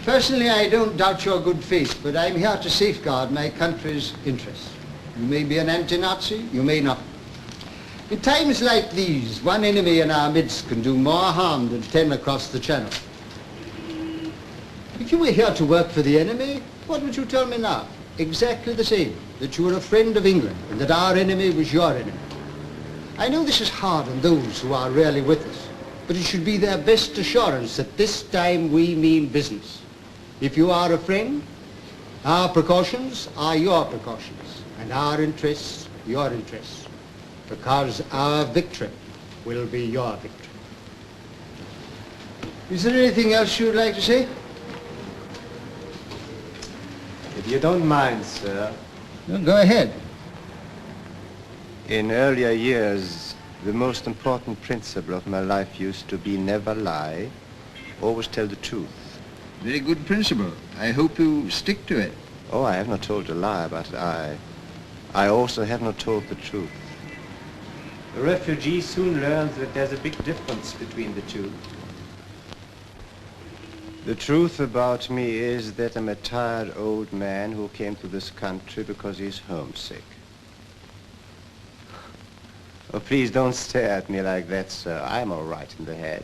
Personally, I don't doubt your good faith, but I'm here to safeguard my country's interests. You may be an anti-Nazi, you may not. In times like these, one enemy in our midst can do more harm than 10 across the channel. If you were here to work for the enemy, what would you tell me now? Exactly the same, that you were a friend of England and that our enemy was your enemy. I know this is hard on those who are really with us, but it should be their best assurance that this time we mean business. If you are a friend, our precautions are your precautions, and our interests your interests, because our victory will be your victory. Is there anything else you'd like to say? If you don't mind, sir. No, go ahead. In earlier years, the most important principle of my life used to be never lie, always tell the truth. Very good principle. I hope you stick to it. Oh, I have not told a lie, but I also have not told the truth. The refugee soon learns that there's a big difference between the two. The truth about me is that I'm a tired old man who came to this country because he's homesick. Oh, please don't stare at me like that, sir. I'm all right in the head.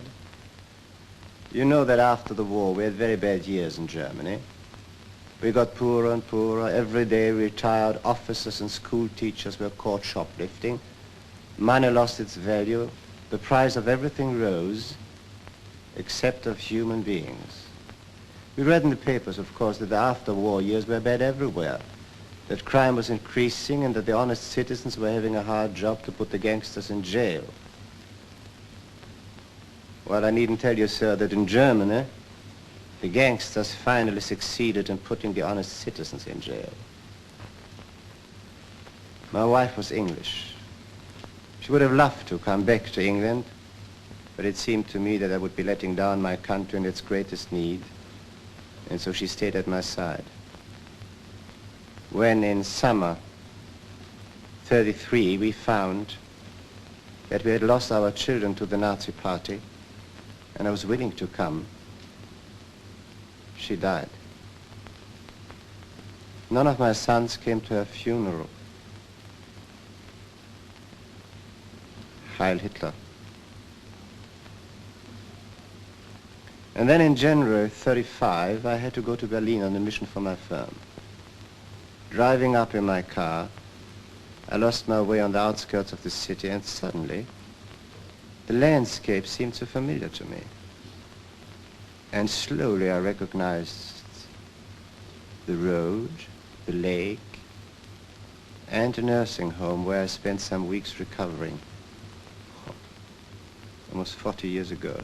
You know that after the war, we had very bad years in Germany. We got poorer and poorer. Every day, retired officers and school teachers were caught shoplifting. Money lost its value. The price of everything rose, except of human beings. We read in the papers, of course, that the after-war years were bad everywhere, that crime was increasing and that the honest citizens were having a hard job to put the gangsters in jail. Well, I needn't tell you, sir, that in Germany, the gangsters finally succeeded in putting the honest citizens in jail. My wife was English. She would have loved to come back to England, but it seemed to me that I would be letting down my country in its greatest need, and so she stayed at my side. When in summer 33 we found that we had lost our children to the Nazi party, and I was willing to come, she died. None of my sons came to her funeral. Heil Hitler. And then in January 35, I had to go to Berlin on a mission for my firm. Driving up in my car, I lost my way on the outskirts of the city, and suddenly, the landscape seemed so familiar to me. And slowly I recognized the road, the lake, and a nursing home where I spent some weeks recovering. Almost 40 years ago.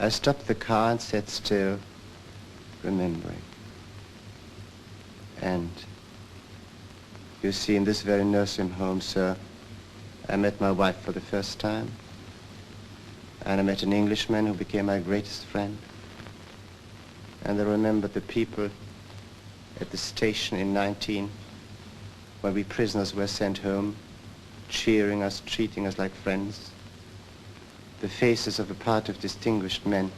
I stopped the car and sat still, remembering. And you see, in this very nursing home, sir, I met my wife for the first time. And I met an Englishman who became my greatest friend. And I remembered the people at the station in 19, when we prisoners were sent home, cheering us, treating us like friends. The faces of a party of distinguished men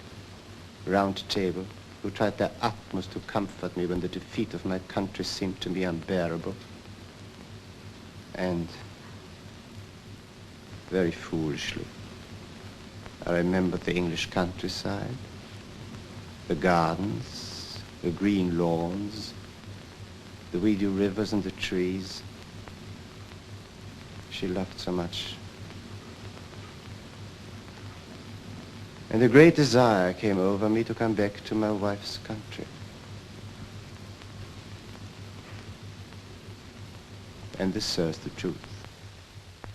round a table who tried their utmost to comfort me when the defeat of my country seemed to me unbearable. And very foolishly, I remembered the English countryside, the gardens, the green lawns, the weedy rivers and the trees she loved so much. And a great desire came over me to come back to my wife's country. And this, sir, is the truth.